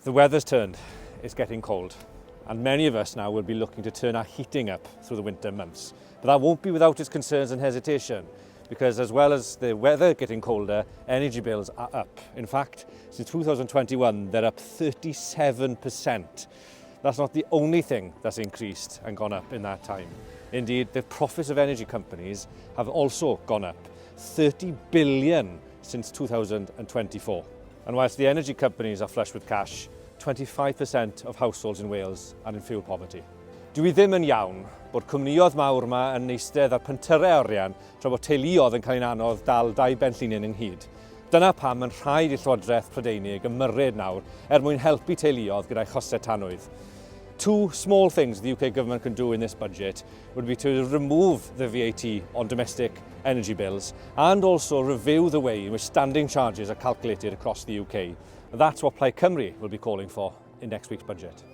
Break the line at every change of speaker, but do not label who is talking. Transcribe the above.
The weather's turned, it's getting cold, and many of us now will be looking to turn our heating up through the winter months. But that won't be without its concerns and hesitation, because as well as the weather getting colder, energy bills are up. In fact, since 2021, they're up 37%. That's not the only thing that's increased and gone up in that time. Indeed, the profits of energy companies have also gone up, 30 billion since 2024. And whilst the energy companies are flush with cash, 25% of households in Wales are in fuel poverty. Dwi ddim yn iawn bod cwmnïoedd mawr yma yn eistedd ar pentyrau orian tra bod teuluoedd yn cael ei anodd dal 2 benllinin ynghyd. Dyna pam yn rhaid i'r Llywodraeth Prydeinig ymyrryd nawr mwyn helpu teuluoedd gyda'i chostau tanwydd. Two small things the UK government can do in this budget would be to remove the VAT on domestic energy bills and also review the way in which standing charges are calculated across the UK. That's what Plaid Cymru will be calling for in next week's budget.